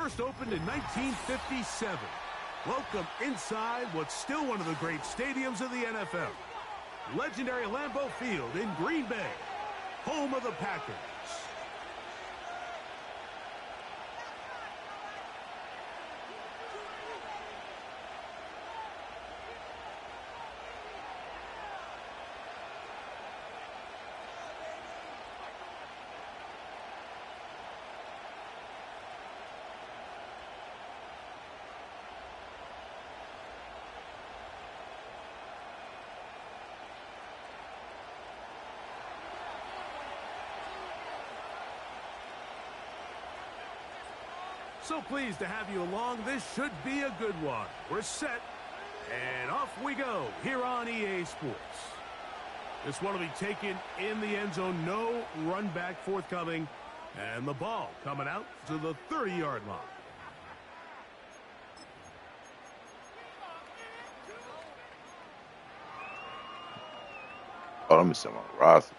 First opened in 1957. Welcome inside what's still one of the great stadiums of the NFL. Legendary Lambeau Field in Green Bay, home of the Packers. So pleased to have you along. This should be a good one. We're set, and off we go here on EA Sports. This one will be taken in the end zone. No run back forthcoming, and the ball coming out to the 30-yard line. Oh, let me set my roster.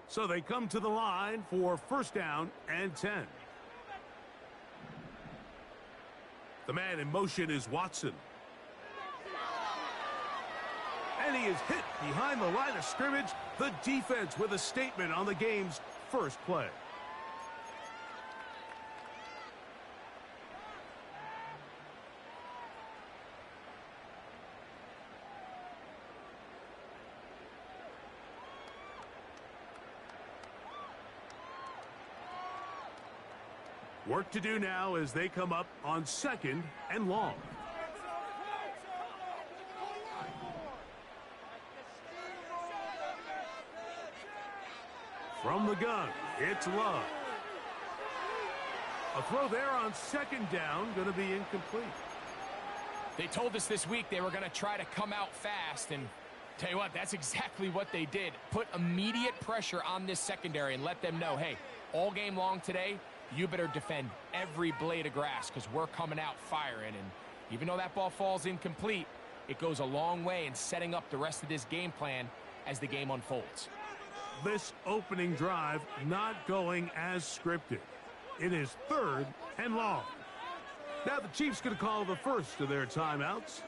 So they come to the line for first down and 10. The man in motion is Watson. And he is hit behind the line of scrimmage. The defense with a statement on the game's first play. Work to do now as they come up on second and long. From the gun, it's Love. A throw there on second down, going to be incomplete. They told us this week they were going to try to come out fast, and tell you what, that's exactly what they did. Put immediate pressure on this secondary and let them know, hey, all game long today, you better defend every blade of grass because we're coming out firing. And even though that ball falls incomplete, it goes a long way in setting up the rest of this game plan as the game unfolds. This opening drive not going as scripted. It is third and long. Now the Chiefs going to call the first of their timeouts.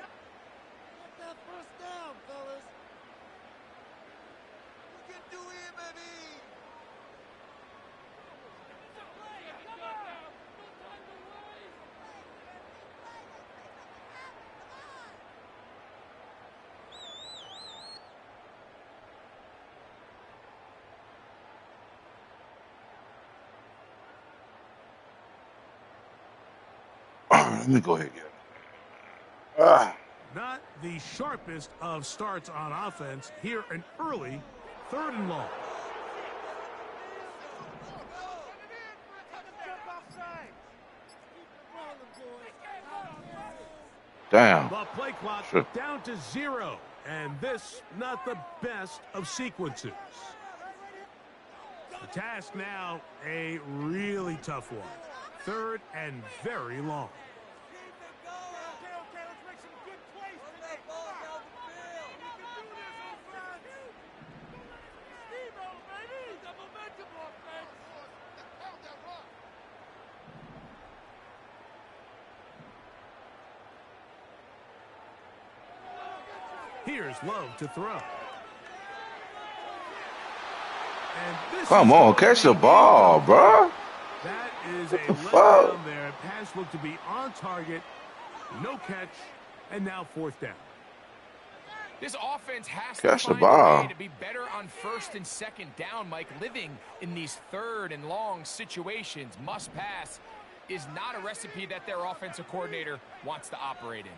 Let me go ahead and get it. Not the sharpest of starts on offense. Here an early third and long. Damn. The play clock down to 0. And this not the best of sequences. The task now a really tough one. Third and very long. Here's Love to throw. Come on, catch the ball, bro. That is What a the fuck? letdown there. Pass looked to be on target. No catch. And now 4th down. This offense has to Catch the find a way ball. to be better on 1st and 2nd down, Mike. Living in these 3rd and long situations, must pass, is not a recipe that their offensive coordinator wants to operate in.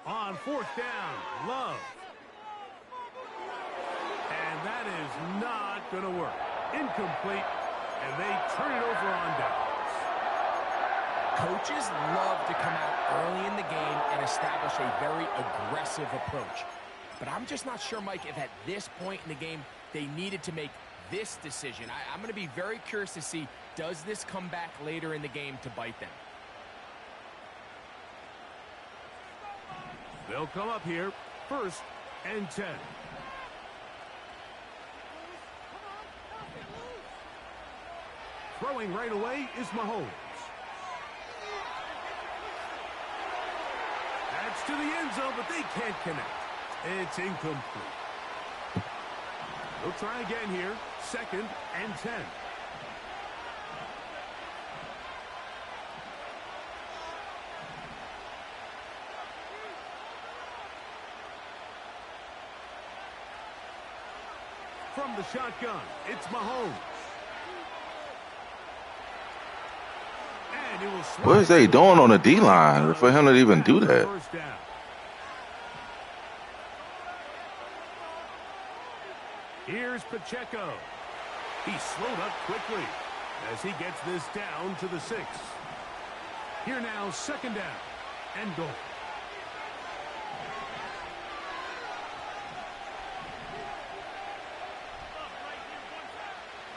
On 4th down, Love. And that is not going to work. Incomplete, and they turn it over on downs. Coaches love to come out early in the game and establish a very aggressive approach. But I'm just not sure, Mike, if at this point in the game they needed to make this decision. I'm going to be very curious to see, does this come back later in the game to bite them? They'll come up here, 1st and 10. Throwing right away is Mahomes. That's to the end zone, but they can't connect. It's incomplete. They'll try again here, 2nd and 10. From the shotgun, it's Mahomes. And he will slide. What is they doing on the D-line for him to even do that? 1st down. Here's Pacheco. He slowed up quickly as he gets this down to the 6. Here now, 2nd down and goal.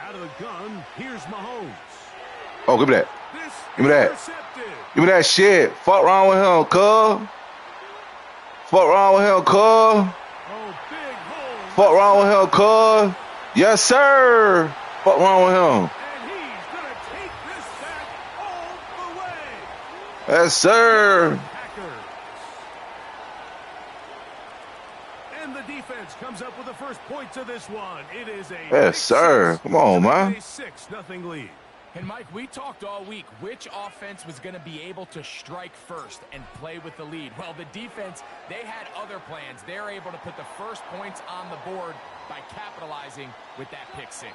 Out of the gun, here's Mahomes. Oh, give me that. This Give me that. intercepted. Give me that shit. Fuck wrong with him, cuz. Fuck wrong with him, cuz. Oh, big hole. Fuck wrong with him, cuz. Yes, sir. Fuck wrong with him. And he's going to take this back all the way. Yes, sir. Packers. And the defense comes up with the first points of this one. It is a Yes, sir. Come on, man. 6-0 lead. And, Mike, we talked all week which offense was going to be able to strike first and play with the lead. Well, the defense, they had other plans. They're able to put the first points on the board by capitalizing with that pick 6.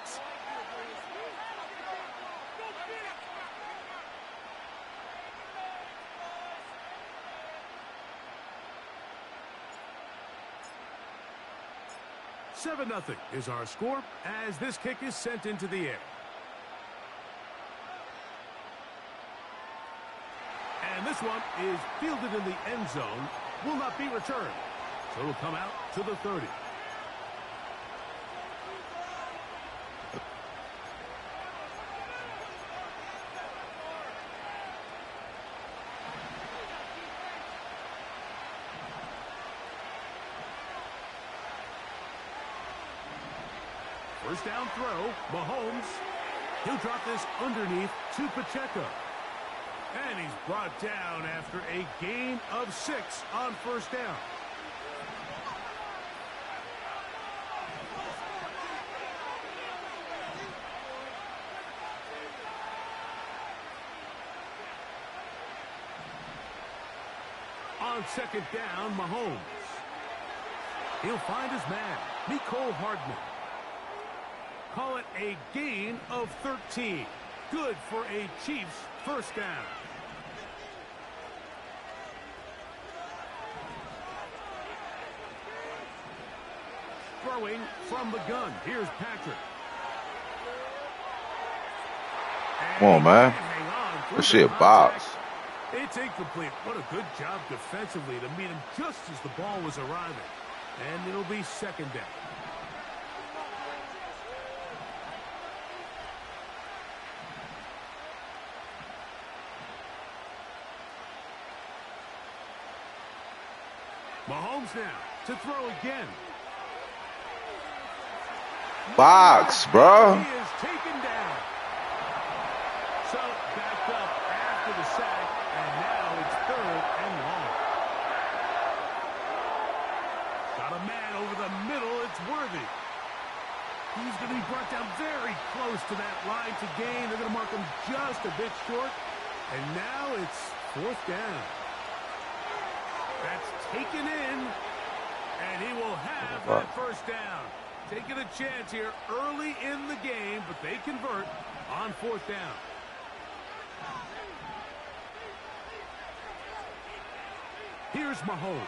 Seven 0 is our score as this kick is sent into the air. And this one is fielded in the end zone, will not be returned. So it'll come out to the 30. First down throw, Mahomes. He'll drop this underneath to Pacheco. And he's brought down after a gain of 6 on first down. On second down, Mahomes. He'll find his man, Mecole Hardman. Call it a gain of 13. Good for a Chiefs first down. Throwing from the gun. Here's Patrick. Come on, man. That shit box. It's incomplete. What a good job defensively to meet him just as the ball was arriving. And it'll be second down. Mahomes now to throw again. Box, bro. He is taken down. So backed up after the sack, and now it's 3rd and long. Got a man over the middle. It's Worthy. He's going to be brought down very close to that line to gain. They're going to mark him just a bit short. And now it's 4th down. That's taken in. And he will have that 1st down. Taking a chance here early in the game, but they convert on 4th down. Here's Mahomes.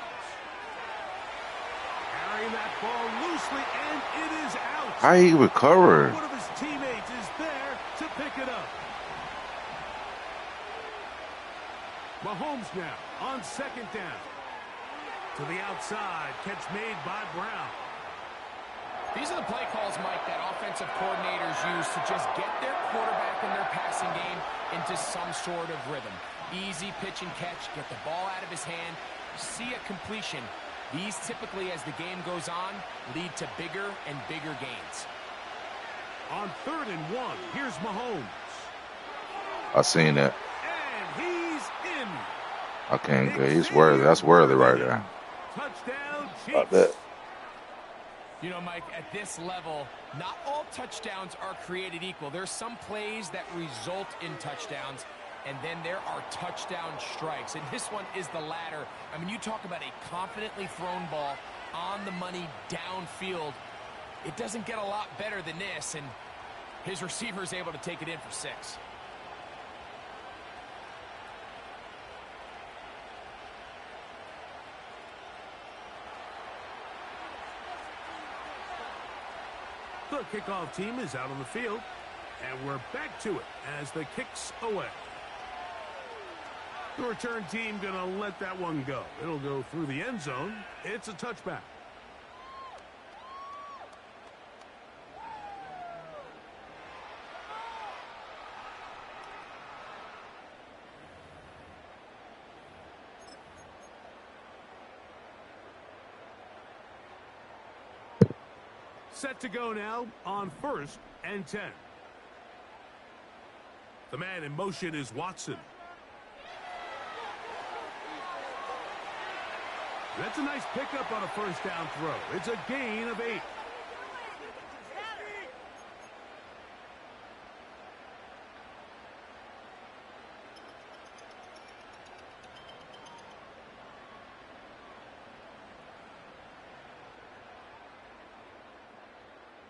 Carrying that ball loosely, and it is out. How he recovered? One of his teammates is there to pick it up. Mahomes now on 2nd down. To the outside, catch made by Brown. These are the play calls, Mike, that offensive coordinators use to just get their quarterback and their passing game into some sort of rhythm. Easy pitch and catch, get the ball out of his hand, see a completion. These typically, as the game goes on, lead to bigger and bigger gains. On 3rd and 1, here's Mahomes. I seen that. And he's in. I can't get. He's worthy. That's worthy right there. Touchdown, I bet. Chiefs. You know, Mike, at this level, not all touchdowns are created equal. There's some plays that result in touchdowns, and then there are touchdown strikes. And this one is the latter. I mean, you talk about a confidently thrown ball on the money downfield. It doesn't get a lot better than this, and his receiver is able to take it in for 6. The kickoff team is out on the field, and we're back to it as the kick's away. The return team going to let that one go. It'll go through the end zone. It's a touchback. Set to go now on 1st and 10. The man in motion is Watson. That's a nice pickup on a 1st down throw. It's a gain of 8.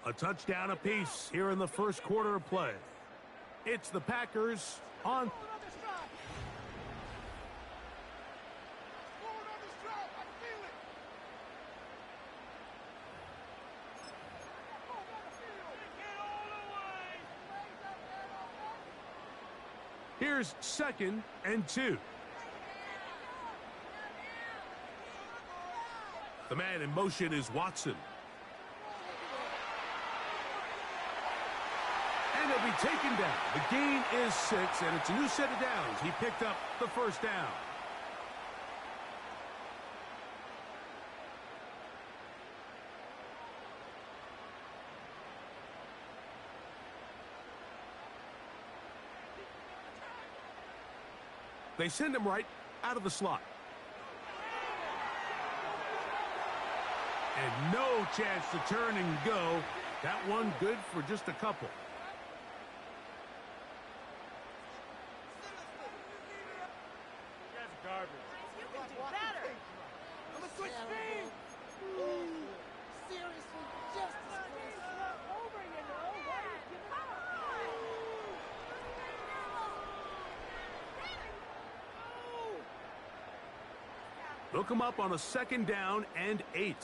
A touchdown apiece here in the 1st quarter of play. It's the Packers on. Here's 2nd and 2. The man in motion is Watson. And he'll be taken down. The gain is 6, and it's a new set of downs. He picked up the 1st down. They send him right out of the slot. And no chance to turn and go. That one good for just a couple. Look him up on a 2nd down and 8.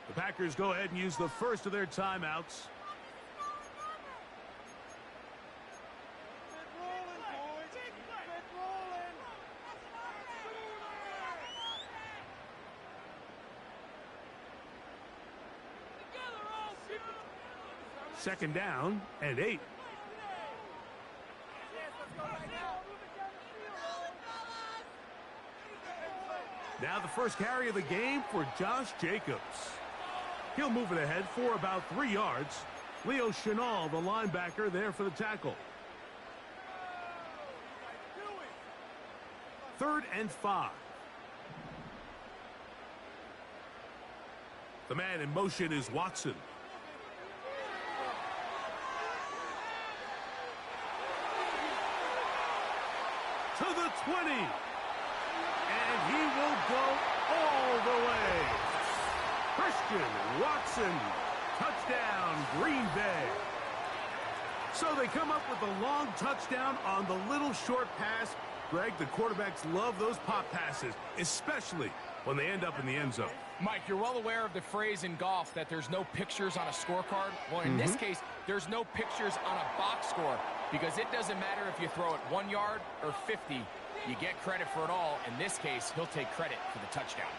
The Packers go ahead and use the first of their timeouts. Second down and 8. Now the first carry of the game for Josh Jacobs. He'll move it ahead for about 3 yards. Leo Chenal, the linebacker, there for the tackle. 3rd and 5. The man in motion is Watson. To the 20. And he will go all the way. Christian Watson. Touchdown, Green Bay. So they come up with a long touchdown on the little short pass. Greg, the quarterbacks love those pop passes, especially when they end up in the end zone. Mike, you're well aware of the phrase in golf that there's no pictures on a scorecard. Well, in this case, there's no pictures on a box score because it doesn't matter if you throw it 1 yard or 50. You get credit for it all. In this case, he'll take credit for the touchdown.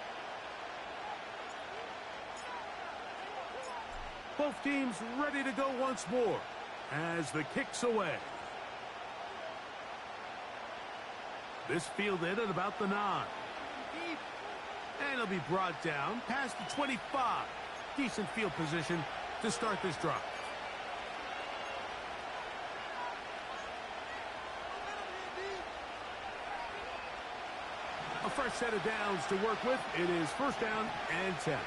Both teams ready to go once more as the kick's away. This fielded at about the 9. And it'll be brought down past the 25. Decent field position to start this drive. A fresh set of downs to work with. It is 1st down and 10.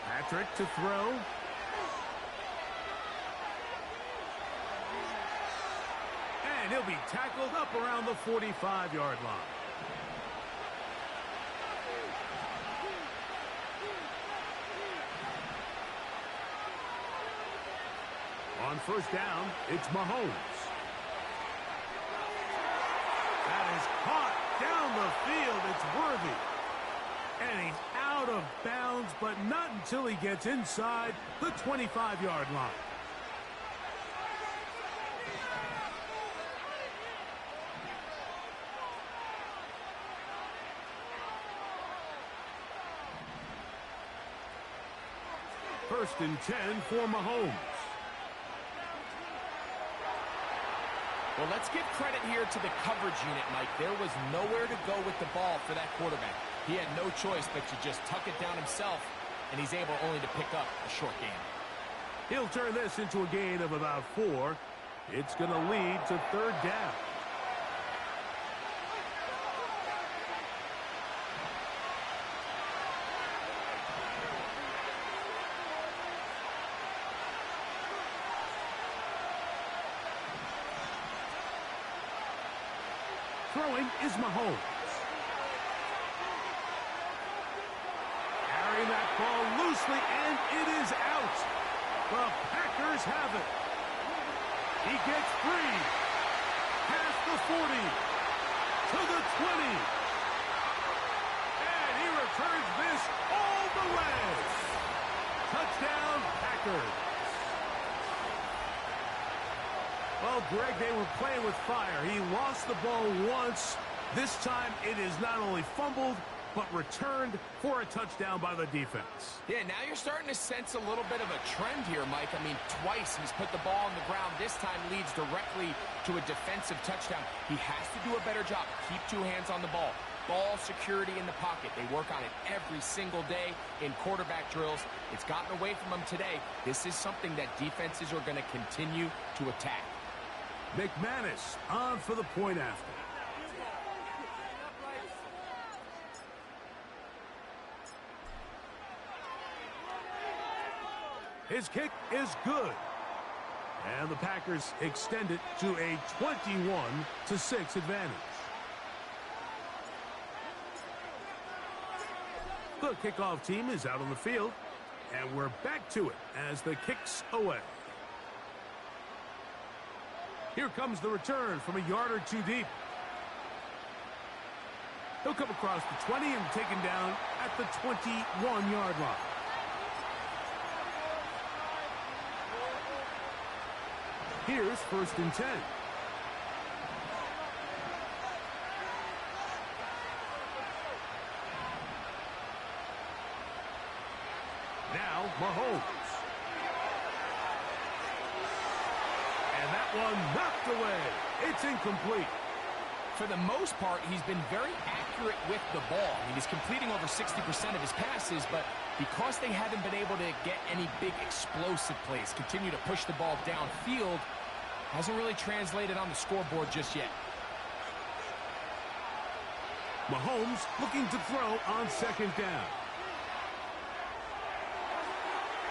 Patrick to throw. And he'll be tackled up around the 45-yard line. On 1st down, it's Mahomes. That is caught down the field. It's Worthy. And he's out of bounds, but not until he gets inside the 25-yard line. First and 10 for Mahomes. Well, let's give credit here to the coverage unit, Mike. There was nowhere to go with the ball for that quarterback. He had no choice but to just tuck it down himself, and he's able only to pick up a short gain. He'll turn this into a gain of about 4. It's going to lead to 3rd down. Throwing is Mahomes. Carrying that ball loosely, and it is out. The Packers have it. He gets free. Past the 40. To the 20. And he returns this all the way. Touchdown, Packers. Well, Greg, they were playing with fire. He lost the ball once. This time it is not only fumbled, but returned for a touchdown by the defense. Yeah, now you're starting to sense a little bit of a trend here, Mike. I mean, twice he's put the ball on the ground. This time leads directly to a defensive touchdown. He has to do a better job. Keep 2 hands on the ball. Ball security in the pocket. They work on it every single day in quarterback drills. It's gotten away from them today. This is something that defenses are going to continue to attack. McManus on for the point after. His kick is good. And the Packers extend it to a 21-6 advantage. The kickoff team is out on the field. And we're back to it as the kick's away. Here comes the return from a yard or 2 deep. He'll come across the 20 and taken down at the 21-yard line. Here's 1st and 10. Mahomes. And that one knocked away. It's incomplete. For the most part, he's been very accurate with the ball. I mean, he's completing over 60% of his passes, but because they haven't been able to get any big explosive plays, continue to push the ball downfield, hasn't really translated on the scoreboard just yet. Mahomes looking to throw on second down.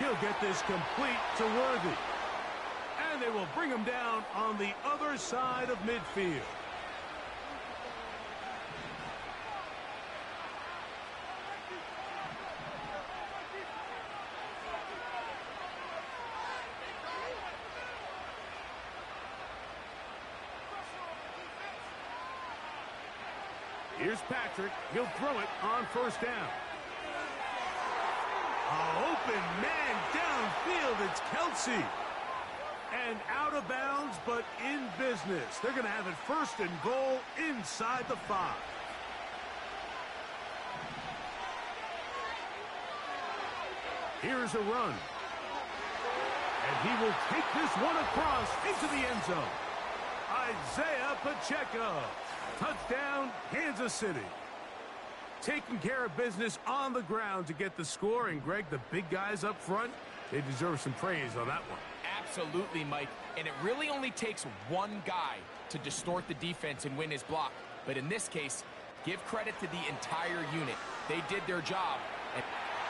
He'll get this complete to Worthy. And they will bring him down on the other side of midfield. Here's Patrick. He'll throw it on first down. Open man downfield. It's Kelsey. And out of bounds, but in business. They're going to have it first and goal inside the 5. Here's a run. And he will take this one across into the end zone. Isaiah Pacheco. Touchdown, Kansas City. Taking care of business on the ground to get the score. And, Greg, the big guys up front, they deserve some praise on that one. Absolutely, Mike. And it really only takes one guy to distort the defense and win his block. But in this case, give credit to the entire unit. They did their job.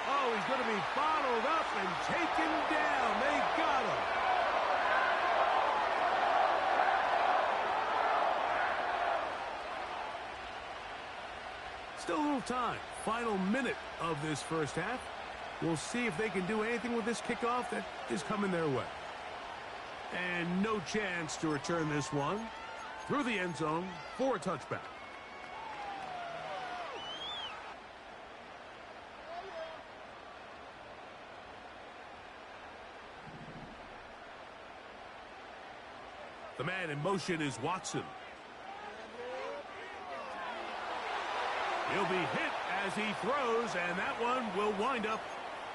Oh, he's going to be bottled up and taken down. They got him. Still a little time. Final minute of this first half. We'll see if they can do anything with this kickoff that is coming their way. And no chance to return this one through the end zone for a touchback. The man in motion is Watson. He'll be hit as he throws, and that one will wind up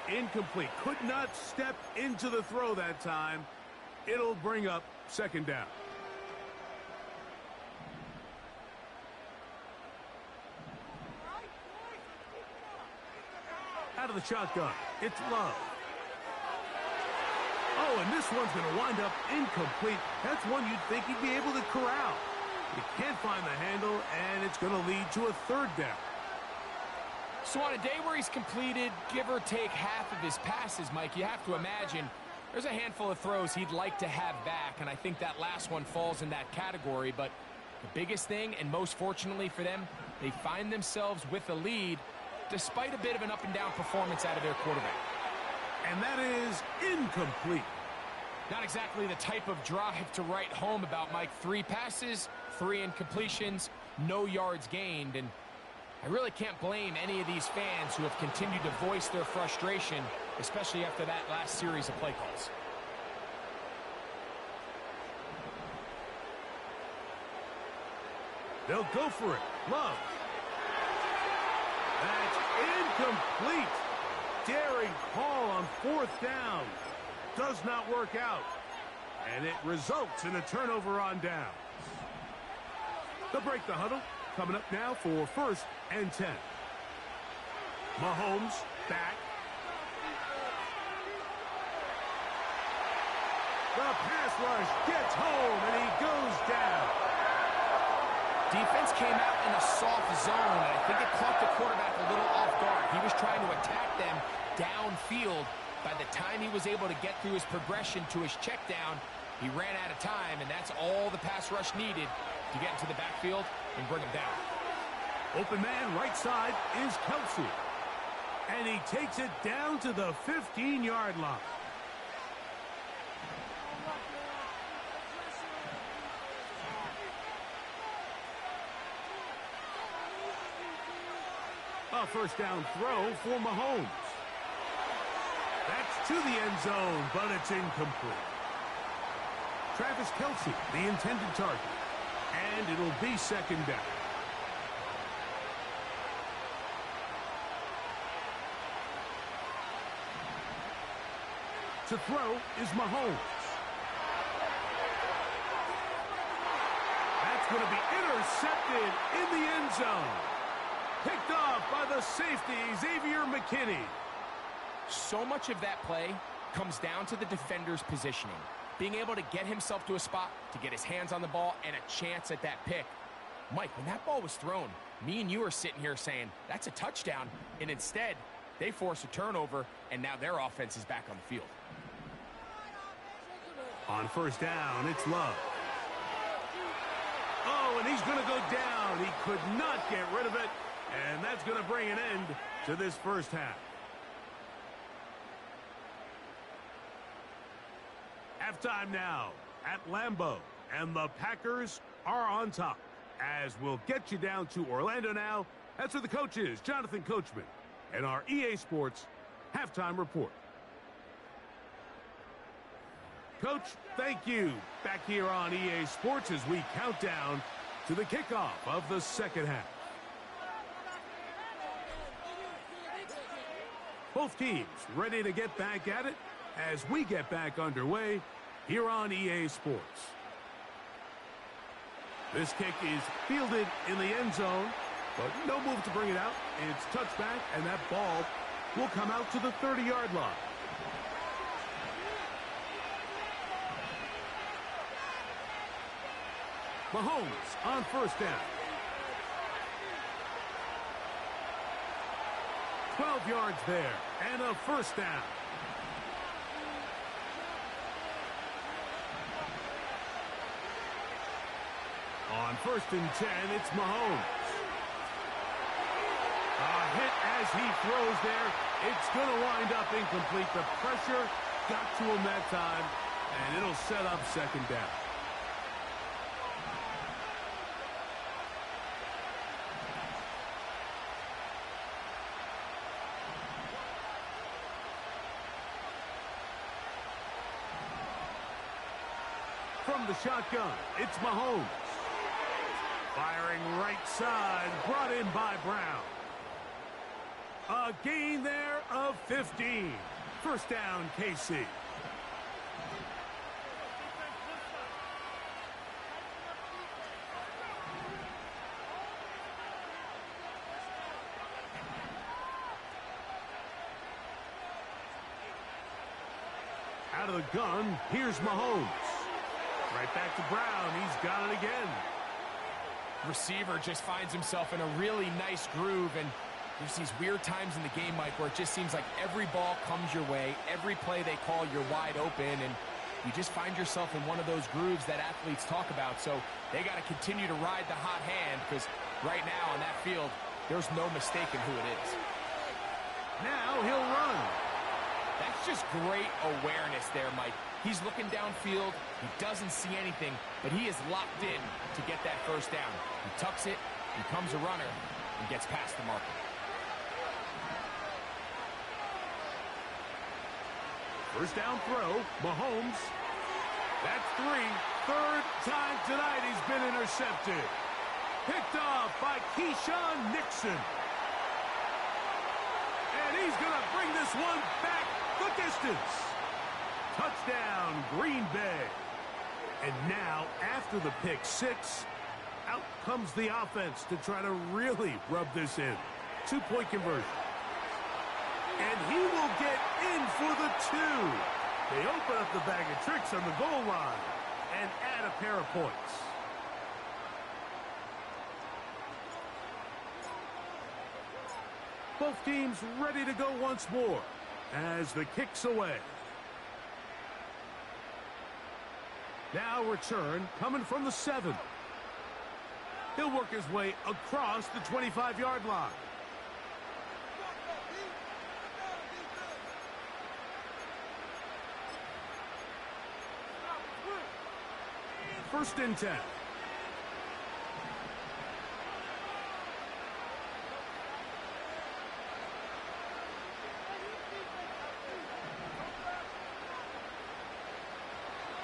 incomplete. Could not step into the throw that time. It'll bring up second down. Out of the shotgun, it's Love. Oh, and this one's going to wind up incomplete. That's one you'd think he'd be able to corral. He can't find the handle, and it's going to lead to a third down. So on a day where he's completed, give or take half of his passes, Mike, you have to imagine there's a handful of throws he'd like to have back, and I think that last one falls in that category. But the biggest thing, and most fortunately for them, they find themselves with a lead despite a bit of an up-and-down performance out of their quarterback. And that is incomplete. Not exactly the type of drive to write home about, Mike. 3 passes, 3 incompletions, no yards gained. And I really can't blame any of these fans who have continued to voice their frustration, especially after that last series of play calls. They'll go for it. Love. That's incomplete. Daring call on fourth down. Does not work out. And it results in a turnover on downs. They'll break the huddle. Coming up now for first and 10. Mahomes back. The pass rush gets home, and he goes down. Defense came out in a soft zone, and I think it caught the quarterback a little off guard. He was trying to attack them downfield. By the time he was able to get through his progression to his check down, he ran out of time, and that's all the pass rush needed to get into the backfield and bring him down. Open man right side is Kelsey. And he takes it down to the 15-yard line. A first down throw for Mahomes. That's to the end zone, but it's incomplete. Travis Kelsey, the intended target. And it'll be second down. To throw is Mahomes. That's going to be intercepted in the end zone. Picked off by the safety, Xavier McKinney. So much of that play comes down to the defender's positioning. Being able to get himself to a spot, to get his hands on the ball, and a chance at that pick. Mike, when that ball was thrown, me and you are sitting here saying, that's a touchdown. And instead, they force a turnover, and now their offense is back on the field. On first down, it's Love. Oh, and he's going to go down. He could not get rid of it, and that's going to bring an end to this first half. Halftime now at Lambeau, and the Packers are on top. As we'll get you down to Orlando now, that's where the coach is, Jonathan Coachman, and our EA Sports halftime report. Coach, thank you. Back here on EA Sports as we count down to the kickoff of the second half. Both teams ready to get back at it as we get back underway here on EA Sports. This kick is fielded in the end zone, but no move to bring it out. It's touchback, and that ball will come out to the 30-yard line. Mahomes on first down. 12 yards there, and a first down. On first and 10, it's Mahomes. A hit as he throws there. It's going to wind up incomplete. The pressure got to him that time, and it'll set up second down. From the shotgun, it's Mahomes. Firing right side, brought in by Brown. A gain there of 15. First down, KC. Out of the gun, here's Mahomes. Right back to Brown. He's got it again. Receiver just finds himself in a really nice groove, and there's these weird times in the game, Mike, where it just seems like every ball comes your way. Every play they call, you're wide open, and you just find yourself in one of those grooves that athletes talk about. So they got to continue to ride the hot hand, because right now on that field, there's no mistaking who it is. Now he'll run. That's just great awareness there, Mike. He's looking downfield. He doesn't see anything, but he is locked in to get that first down. He tucks it, becomes a runner, and gets past the marker. First down throw, Mahomes. That's three. Third time tonight he's been intercepted. Picked off by Keyshawn Nixon. And he's going to bring this one back the distance. Touchdown, Green Bay. And now, after the pick six, out comes the offense to try to really rub this in. 2-point conversion. And he will get in for the two. They open up the bag of tricks on the goal line and add a pair of points. Both teams ready to go once more as the kick's away. Now return coming from the 7. He'll work his way across the 25-yard line. First and 10.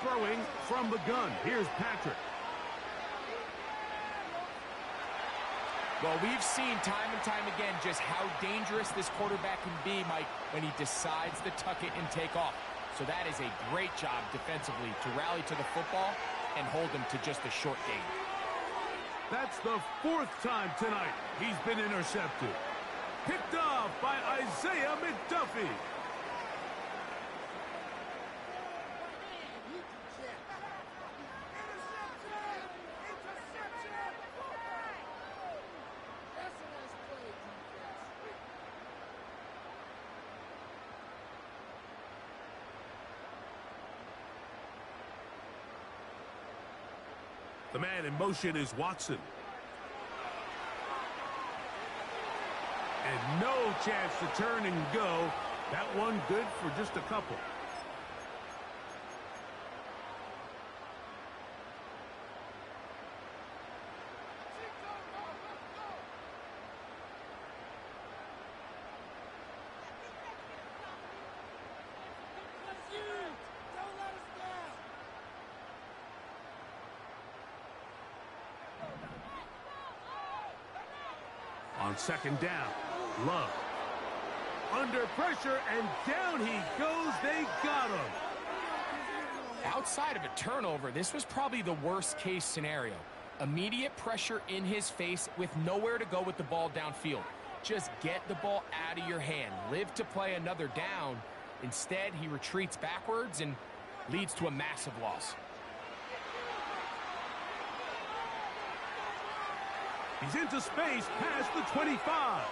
Throwing from the gun. Here's Patrick. Well, we've seen time and time again just how dangerous this quarterback can be, Mike, when he decides to tuck it and take off. So that is a great job defensively to rally to the football and hold them to just a short gain. That's the 4th time tonight he's been intercepted. Picked off by Isaiah McDuffie. The man in motion is Watson. And no chance to turn and go. That one good for just a couple. On 2nd down, Love. Under pressure, and down he goes. They got him. Outside of a turnover, this was probably the worst case scenario. Immediate pressure in his face with nowhere to go with the ball downfield. Just get the ball out of your hand. Live to play another down. Instead, he retreats backwards and leads to a massive loss. He's into space past the 25.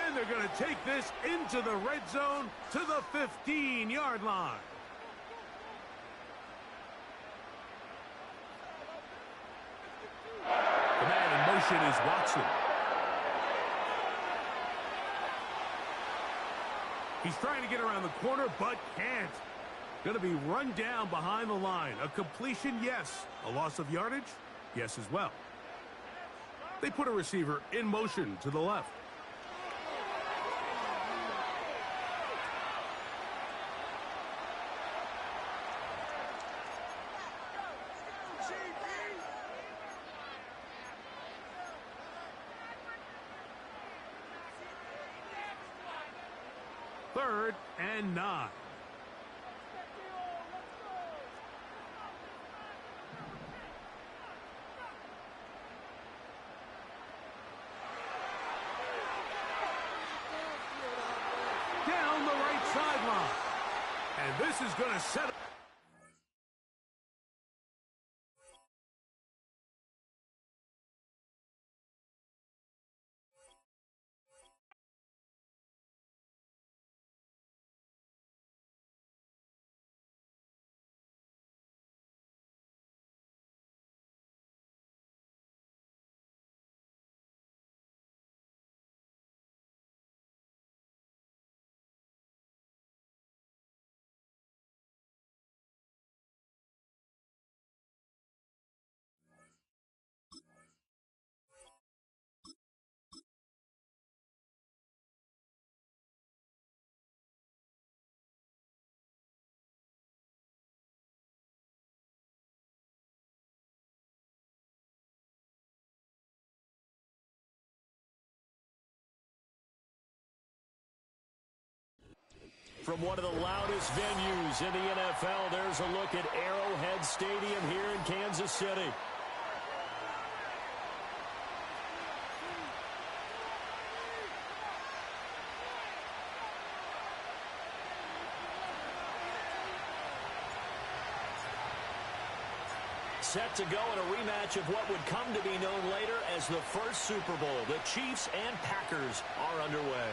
And they're going to take this into the red zone to the 15-yard line. The man in motion is Watson. He's trying to get around the corner, but can't. Going to be run down behind the line. A completion, yes. A loss of yardage, yes as well. They put a receiver in motion to the left. Third and 9. Down the right sideline. And this is going to set up. From one of the loudest venues in the NFL, there's a look at Arrowhead Stadium here in Kansas City. Set to go in a rematch of what would come to be known later as the first Super Bowl. The Chiefs and Packers are underway.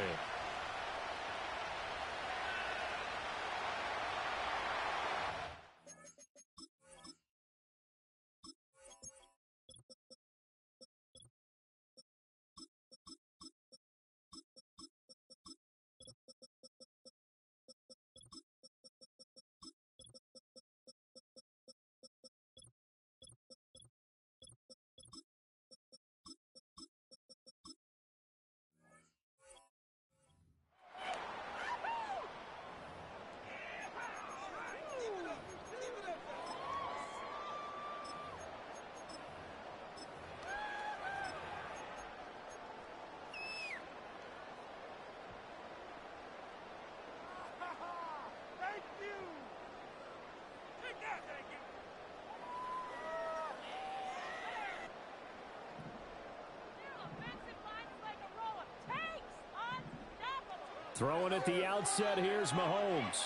Throwing at the outset, here's Mahomes.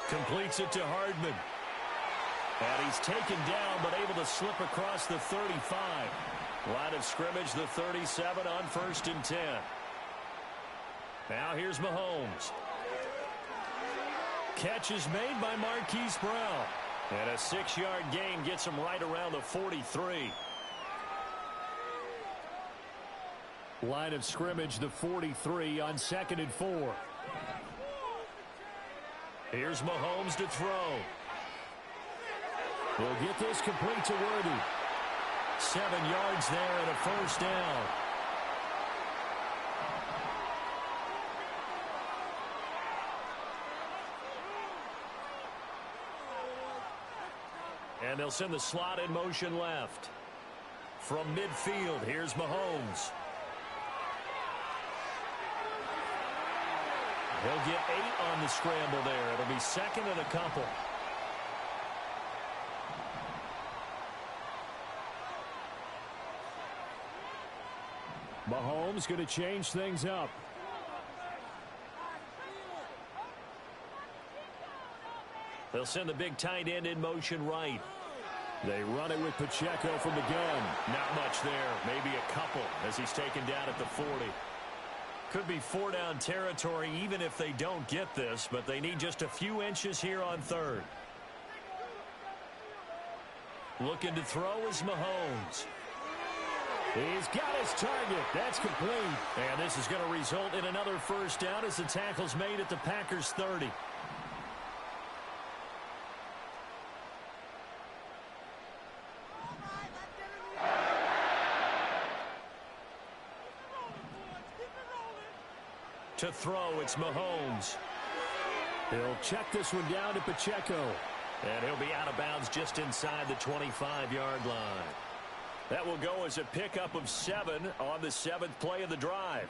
Completes it to Hardman. And he's taken down, but able to slip across the 35. Line of scrimmage, the 37 on 1st and 10. Now here's Mahomes. Catch is made by Marquise Brown. And a 6-yard gain gets him right around the 43. Line of scrimmage, the 43 on 2nd and 4. Here's Mahomes to throw. He'll get this complete to Worthy. 7 yards there and a 1st down. And they'll send the slot in motion left. From midfield, here's Mahomes. He'll get 8 on the scramble there. It'll be 2nd and a couple. Mahomes going to change things up. They'll send the big tight end in motion right. They run it with Pacheco from the gun. Not much there. Maybe a couple as he's taken down at the 40. Could be 4-down territory even if they don't get this, but they need just a few inches here on 3rd. Looking to throw is Mahomes. He's got his target. That's complete. And this is going to result in another 1st down as the tackle's made at the Packers' 30. To throw, it's Mahomes. He'll check this one down to Pacheco. And he'll be out of bounds just inside the 25-yard line. That will go as a pickup of 7 on the 7th play of the drive.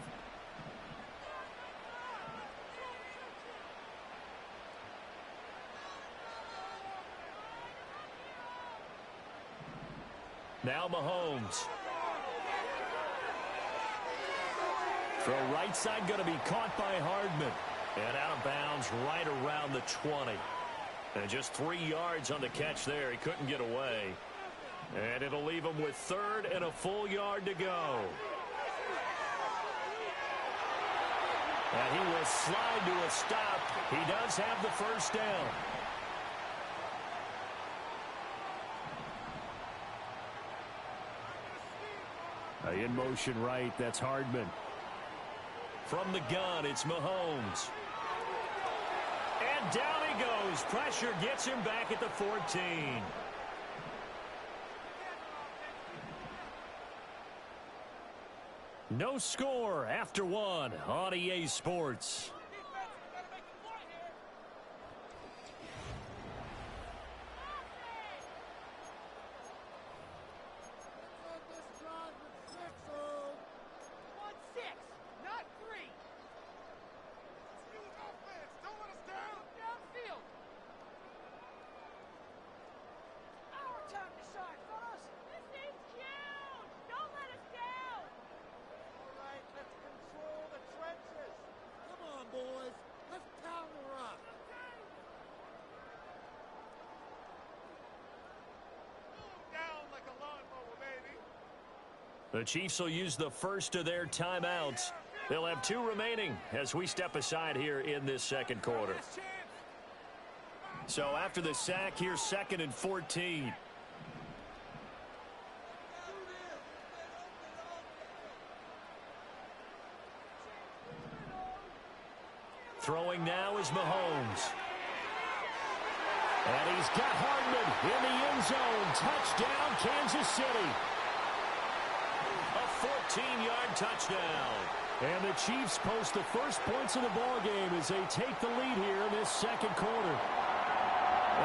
Now Mahomes. Throw right side going to be caught by Hardman. And out of bounds right around the 20. And just 3 yards on the catch there. He couldn't get away. And it'll leave him with 3rd and a full yard to go. And he will slide to a stop. He does have the 1st down. In motion right, that's Hardman. From the gun, it's Mahomes. And down he goes. Pressure gets him back at the 14. No score after 1 on EA Sports. The Chiefs will use the first of their timeouts. They'll have 2 remaining as we step aside here in this 2nd quarter. So after the sack, here's 2nd and 14. Throwing now is Mahomes. And he's got Hardman in the end zone. Touchdown, Kansas City. A 14-yard touchdown. And the Chiefs post the first points of the ball game as they take the lead here in this 2nd quarter.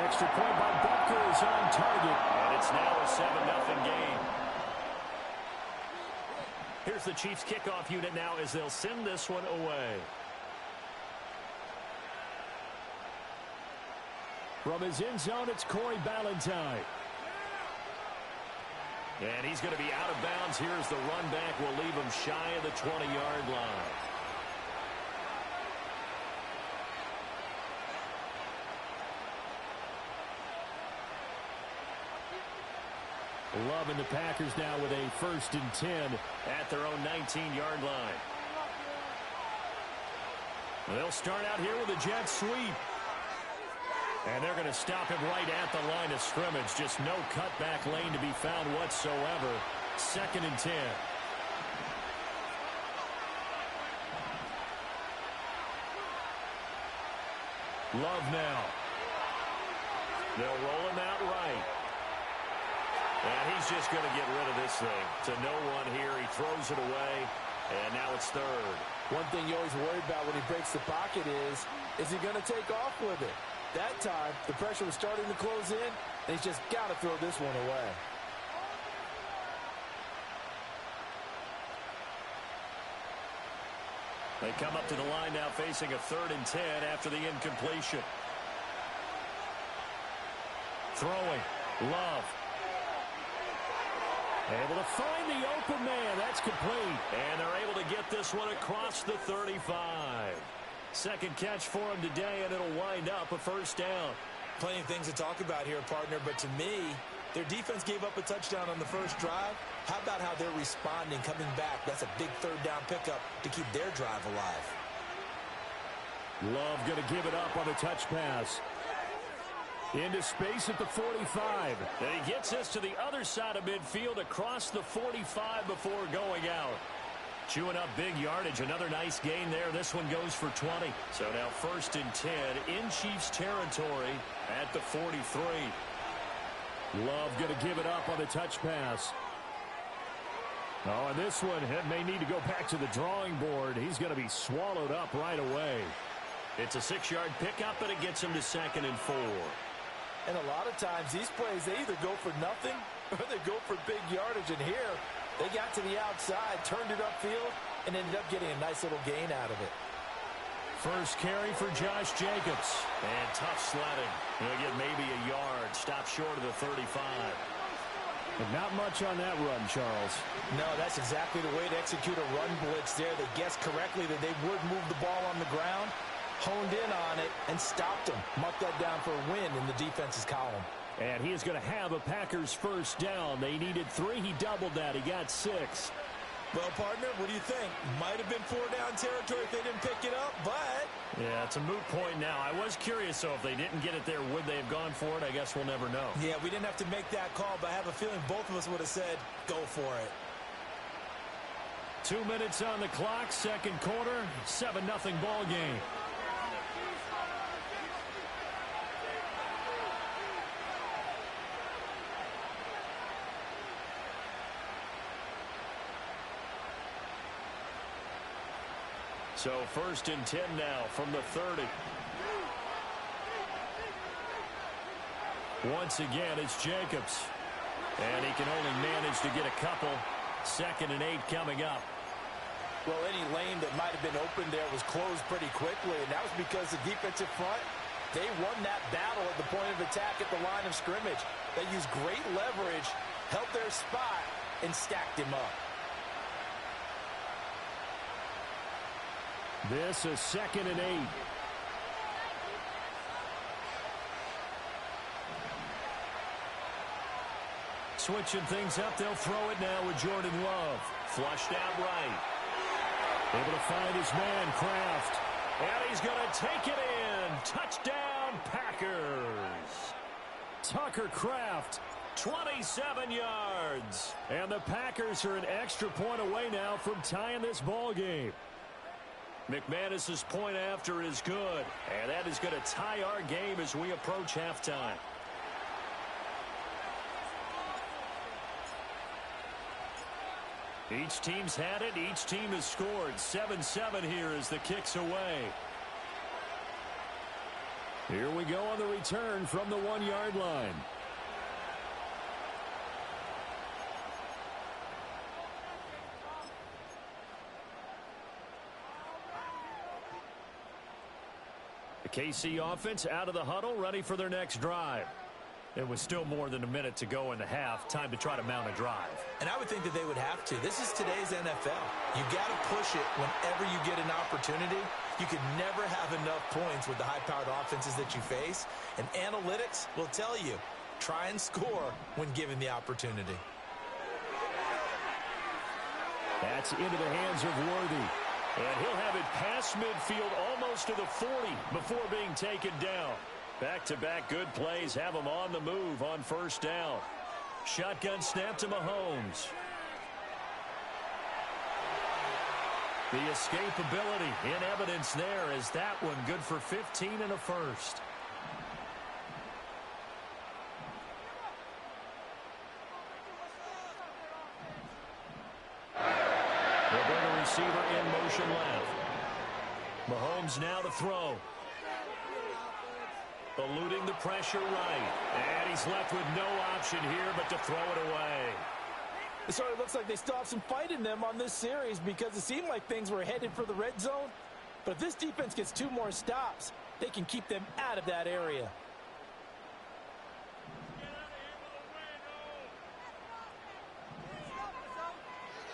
Extra point by Butker is on target. And it's now a 7-0 game. Here's the Chiefs kickoff unit now as they'll send this one away. From his end zone, it's Corey Ballantyne. And he's going to be out of bounds. Here's the run back. Will leave him shy of the 20-yard line. Love and the Packers now with a 1st and 10 at their own 19-yard line. They'll start out here with a jet sweep. And they're going to stop him right at the line of scrimmage. Just no cutback lane to be found whatsoever. 2nd and 10. Love now. They'll roll him out right. And he's just going to get rid of this thing. To no one here. He throws it away. And now it's 3rd. One thing you always worry about when he breaks the pocket is he going to take off with it? That time, the pressure was starting to close in, and he's just got to throw this one away. They come up to the line now facing a 3rd and 10 after the incompletion. Throwing. Love. Able to find the open man. That's complete. And they're able to get this one across the 35. 2nd catch for him today, and it'll wind up a 1st down. Plenty of things to talk about here, partner, but to me, their defense gave up a touchdown on the first drive. How about how they're responding, coming back? That's a big 3rd down pickup to keep their drive alive. Love going to give it up on a touch pass. Into space at the 45. And he gets this to the other side of midfield across the 45 before going out. Chewing up big yardage. Another nice gain there. This one goes for 20. So now 1st and 10 in Chiefs territory at the 43. Love going to give it up on the touch pass. Oh, and this one may need to go back to the drawing board. He's going to be swallowed up right away. It's a 6-yard pickup, and it gets him to 2nd and 4. And a lot of times, these plays, they either go for nothing or they go for big yardage. And here, they got to the outside, turned it upfield, and ended up getting a nice little gain out of it. First carry for Josh Jacobs. And tough sledding. He'll get maybe a yard. Stop short of the 35. But not much on that run, Charles. No, that's exactly the way to execute a run blitz there. They guessed correctly that they would move the ball on the ground, honed in on it, and stopped them. Marked that down for a win in the defense's column. And he is going to have a Packers 1st down. They needed 3. He doubled that. He got 6. Well, partner, what do you think? Might have been 4-down territory if they didn't pick it up, but... Yeah, it's a moot point now. I was curious, so if they didn't get it there, would they have gone for it? I guess we'll never know. Yeah, we didn't have to make that call, but I have a feeling both of us would have said, go for it. 2 minutes on the clock, 2nd quarter, 7-0 ball game. So 1st and 10 now from the 30. Once again, it's Jacobs. And he can only manage to get a couple. 2nd and 8 coming up. Well, any lane that might have been open there was closed pretty quickly, and that was because the defensive front, they won that battle at the point of attack at the line of scrimmage. They used great leverage, held their spot, and stacked him up. This is 2nd and 8. Switching things up, they'll throw it now with Jordan Love. Flushed out right. Able to find his man, Kraft. And he's going to take it in. Touchdown, Packers. Tucker Kraft, 27 yards. And the Packers are an extra point away now from tying this ball game. McManus's point after is good. And that is going to tie our game as we approach halftime. Each team's had it. Each team has scored. 7-7 here as the kick's away. Here we go on the return from the 1-yard line. The KC offense out of the huddle, ready for their next drive. It was still more than a minute to go in the half. Time to try to mount a drive. And I would think that they would have to. This is today's NFL. You got to push it whenever you get an opportunity. You can never have enough points with the high-powered offenses that you face. And analytics will tell you, try and score when given the opportunity. That's into the hands of Worthy. And he'll have it past midfield almost to the 40 before being taken down. Back-to-back good plays have him on the move on first down. Shotgun snap to Mahomes. The escapability in evidence there as that one good for 15 and a first. They'll bring a receiver in motion left. Mahomes now to throw. Eluding the pressure right. And he's left with no option here but to throw it away. It sort of looks like they still have some fight in them on this series because it seemed like things were headed for the red zone. But if this defense gets 2 more stops, they can keep them out of that area.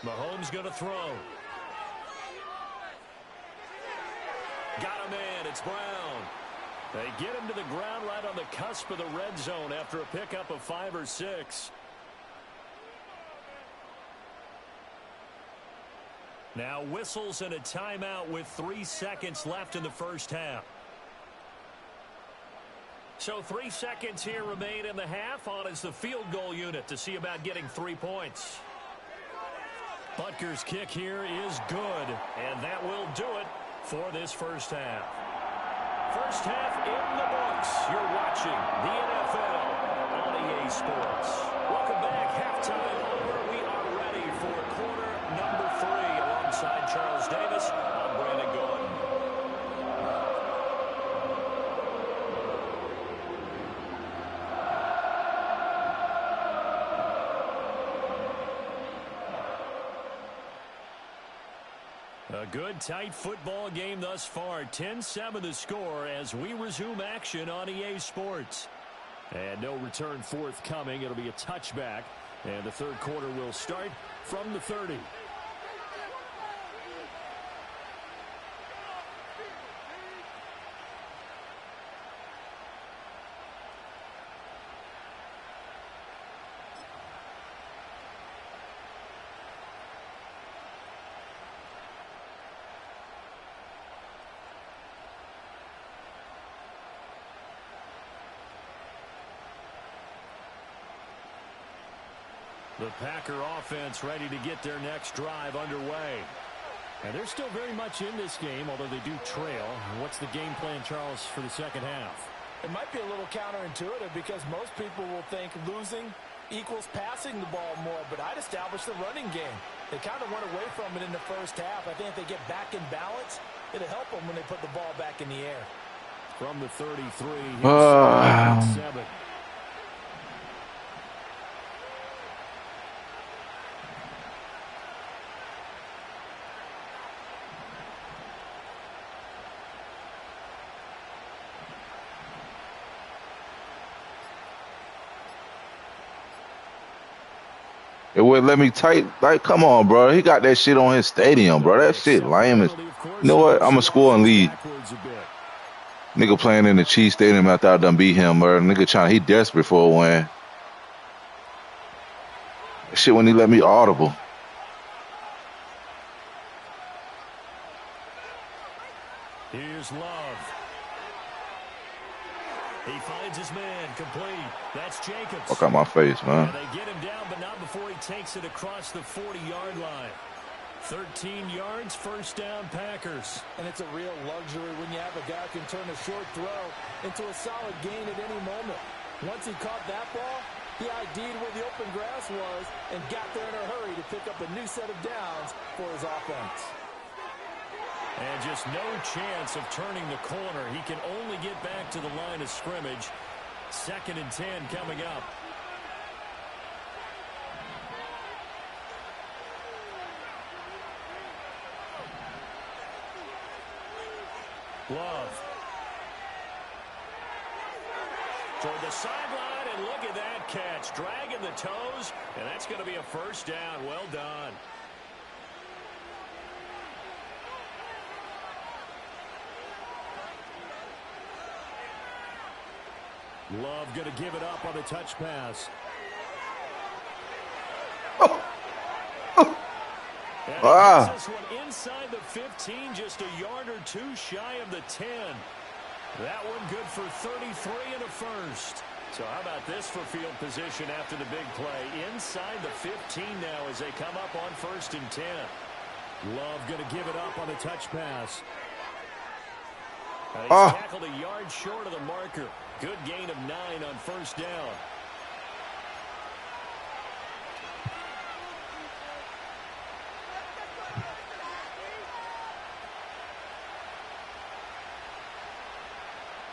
Mahomes going to throw. Got a man. It's Brown. They get him to the ground right on the cusp of the red zone after a pickup of 5 or 6. Now whistles and a timeout with 3 seconds left in the first half. So 3 seconds here remain in the half. On is the field goal unit to see about getting 3 points. Butker's kick here is good, and that will do it for this first half. First half in the books. You're watching the NFL on EA Sports. Welcome back. Halftime over. We are ready for quarter number 3. Alongside Charles Davis, I'm Brandon Gordon. A good, tight football game thus far. 10-7 the score as we resume action on EA Sports. And no return forthcoming. It'll be a touchback. And the third quarter will start from the 30. The Packer offense ready to get their next drive underway. And they're still very much in this game, although they do trail. What's the game plan, Charles, for the second half? It might be a little counterintuitive because most people will think losing equals passing the ball more, but I'd establish the running game. They kind of went away from it in the first half. I think if they get back in balance, it'll help them when they put the ball back in the air. From the 33, here's 7. It wouldn't let me type. Like, come on, bro. He got that shit on his stadium, bro. That shit lame as. You know what? I'm going to score and leave. Nigga playing in the Chiefs Stadium after I done beat him, bro. Nigga trying. He desperate for a win. That shit when he let me audible. Here's Love. He finds his man complete. That's Jacobs. Fuck out my face, man. And they get him down, but not before he takes it across the 40-yard line. 13 yards, first down, Packers. And it's a real luxury when you have a guy who can turn a short throw into a solid gain at any moment. Once he caught that ball, he ID'd where the open grass was and got there in a hurry to pick up a new set of downs for his offense. And just no chance of turning the corner. He can only get back to the line of scrimmage. 2nd and 10 coming up. Love. Toward the sideline, and look at that catch. Dragging the toes, and that's going to be a first down. Well done. Love going to give it up on the touch pass. And he gets this one inside the 15, just a yard or two shy of the 10. That one good for 33 and a first. So how about this for field position after the big play? Inside the 15 now as they come up on 1st and 10. Love going to give it up on the touch pass. He's tackled a yard short of the marker. Good gain of 9 on 1st down.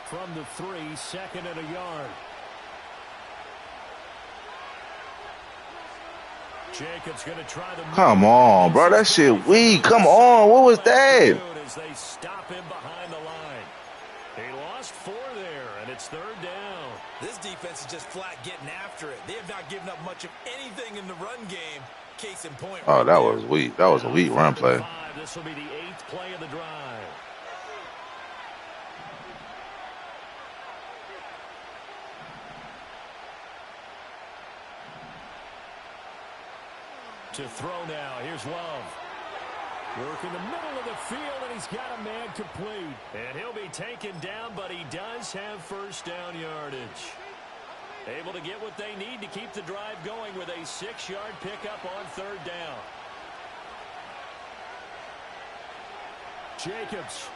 From the 3, 2nd and a yard. Jacobs going to try the. Come on, bro. That shit weak. Come on. What was that? As they stop him behind the line. He lost 4 there, and it's 3rd down. This defense is just flat getting after it. They have not given up much of anything in the run game. Case in point. Oh, that was weak. That was a weak run play. This will be the 8th play of the drive. To throw now. Here's Love. Work in the middle of the field, and he's got a man complete. And he'll be taken down, but he does have 1st down yardage. Able to get what they need to keep the drive going with a 6-yard pickup on 3rd down. Jacobs.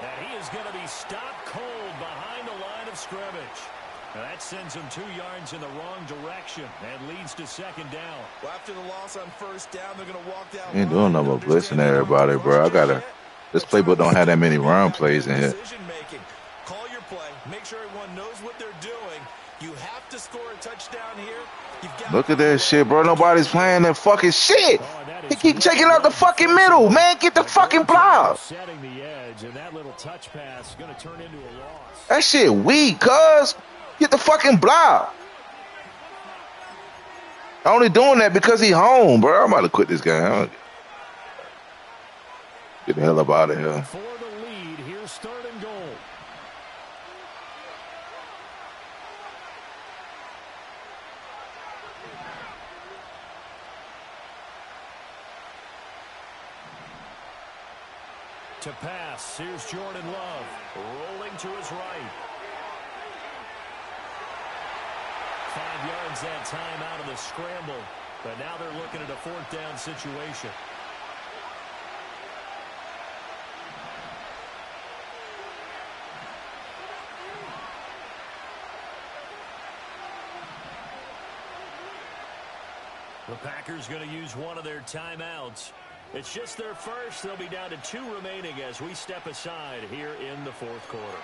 And he is going to be stopped cold behind the line of scrimmage. That sends him 2 yards in the wrong direction and leads to 2nd down. Well, after the loss on 1st down, they're going to walk down. Ain't doing no more blitzing everybody, bro. I gotta. This playbook don't have that many run plays in here. Call your play. Make sure everyone knows what they're doing. You have to score a touchdown here. Look at that shit, bro. Nobody's playing that fucking shit. He keep taking out the fucking middle, man. Get the fucking block. Setting the edge, and that little touch pass is going to turn into a loss. That shit weak, cuz. Get the fucking block. Only doing that because he home, bro. I'm about to quit this game. Get the hell up out of here. For the lead, here's 3rd and goal. To pass, here's Jordan Love. Rolling to his right. 5 yards that time out of the scramble. But now they're looking at a 4th down situation. The Packers going to use one of their timeouts. It's just their first. They'll be down to 2 remaining as we step aside here in the 4th quarter.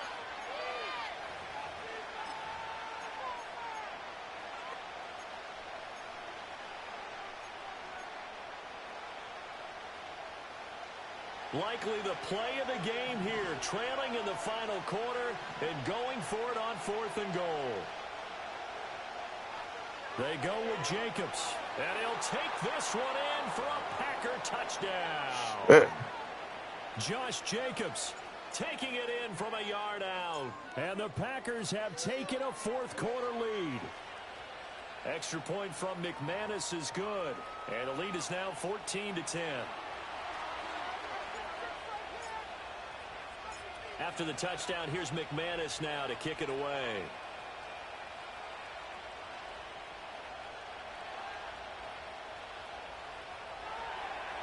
Likely the play of the game here, trailing in the final quarter and going for it on 4th and goal. They go with Jacobs, and he'll take this one in for a Packer touchdown. Josh Jacobs taking it in from a yard out. And the Packers have taken a 4th quarter lead. Extra point from McManus is good, and the lead is now 14-10. After the touchdown, here's McManus now to kick it away.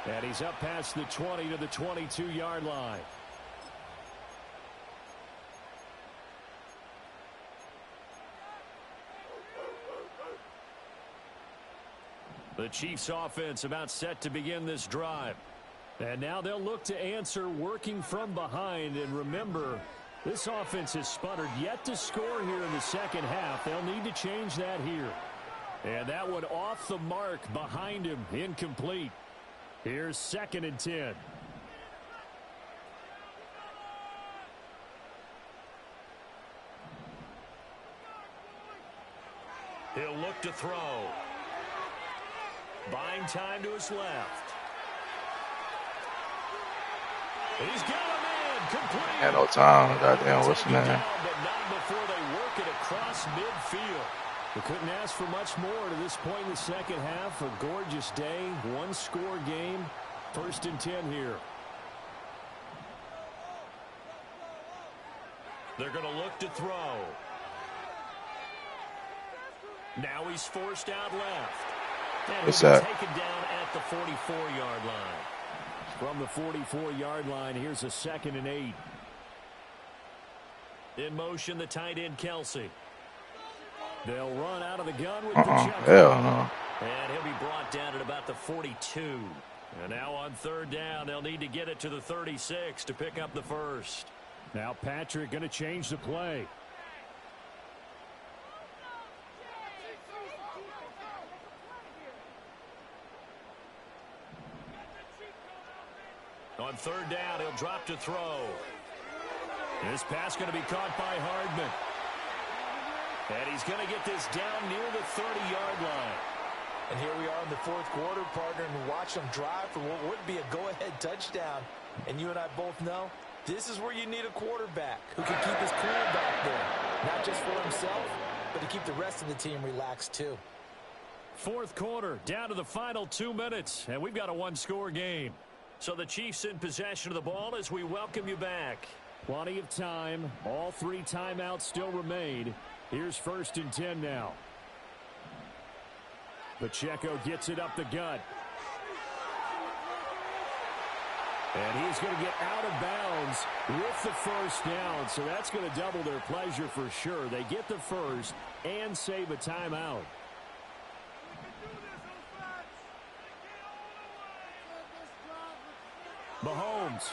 And he's up past the 20 to the 22-yard line. The Chiefs offense about set to begin this drive. And now they'll look to answer working from behind. And remember, this offense has sputtered yet to score here in the second half. They'll need to change that here. And that one off the mark behind him, incomplete. Here's 2nd and 10. He'll look to throw. Buying time to his left. He's got a man complete. Had no time. Goddamn, what's the name? But not before they work it across midfield. We couldn't ask for much more to this point in the second half. A gorgeous day, one-score game. 1st and 10 here. They're going to look to throw. Now he's forced out left. And What's he'll be that? taken down at the 44-yard line. From the 44-yard line, here's a 2nd and 8. In motion, the tight end, Kelsey. They'll run out of the gun with Hell no. And he'll be brought down at about the 42. And now on 3rd down, they'll need to get it to the 36 to pick up the first. Now Patrick going to change the play. On 3rd down, he'll drop to throw. This pass going to be caught by Hardman. And he's going to get this down near the 30-yard line. And here we are in the 4th quarter, partner, and watch them drive for what would be a go-ahead touchdown. And you and I both know this is where you need a quarterback who can keep his cool back there. Not just for himself, but to keep the rest of the team relaxed too. 4th quarter, down to the final 2 minutes, and we've got a one-score game. So the Chiefs in possession of the ball as we welcome you back. Plenty of time. All 3 timeouts still remain. Here's 1st and 10 now. Pacheco gets it up the gut. And he's going to get out of bounds with the first down. So that's going to double their pleasure for sure. They get the first and save a timeout. Mahomes.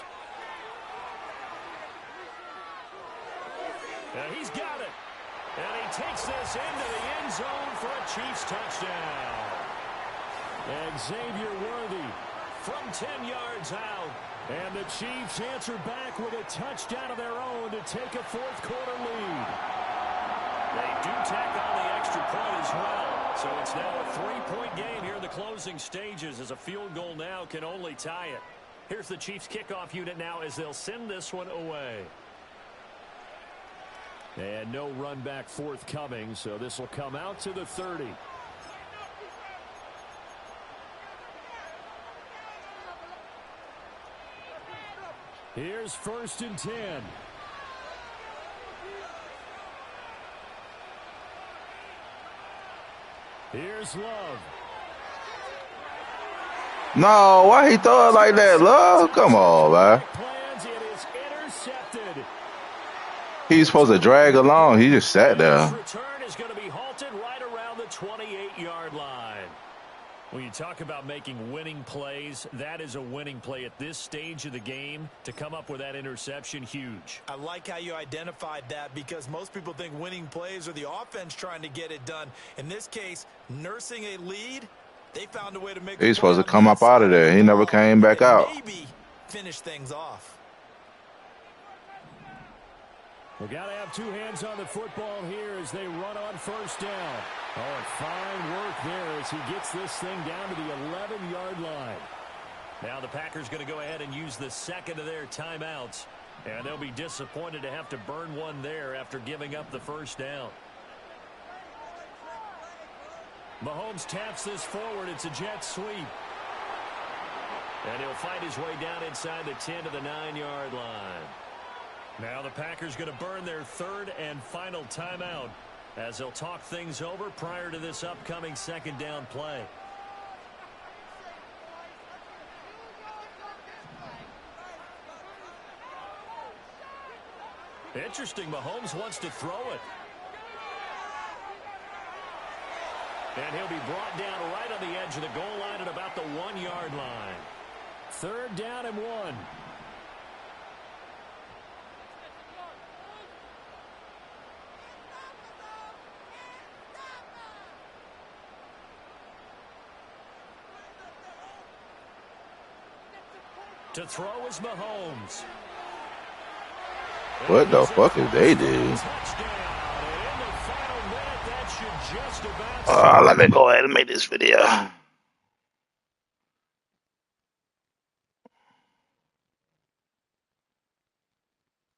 And he's got it. And he takes this into the end zone for a Chiefs touchdown. And Xavier Worthy from 10 yards out. And the Chiefs answer back with a touchdown of their own to take a 4th quarter lead. They do tack on the extra point as well. So it's now a 3-point game here in the closing stages as a field goal now can only tie it. Here's the Chiefs kickoff unit now as they'll send this one away. And no run back forthcoming, so this will come out to the 30. Here's 1st and 10. Here's Love. No, why he throw it like that, Love? Come on, man. Plans, it is intercepted. He's supposed to drag along. He just sat there. His return is going to be halted right around the 28-yard line. When you talk about making winning plays, that is a winning play at this stage of the game. To come up with that interception, huge. I like how you identified that because most people think winning plays are the offense trying to get it done. In this case, nursing a lead, they found a way to make. He's supposed to come up out of there. He never came back out. Maybe finish things off. We got to have 2 hands on the football here as they run on 1st down. Oh, fine work there as he gets this thing down to the 11-yard line. Now the Packers going to go ahead and use the 2nd of their timeouts. And they'll be disappointed to have to burn one there after giving up the 1st down. Mahomes taps this forward. It's a jet sweep. And he'll fight his way down inside the 10 to the 9-yard line. Now the Packers going to burn their 3rd and final timeout as they'll talk things over prior to this upcoming 2nd down play. Interesting, Mahomes wants to throw it. And he'll be brought down right on the edge of the goal line at about the 1-yard line. 3rd down and 1. To throw is Mahomes. What the fuck is they do? Let me go ahead and make this video.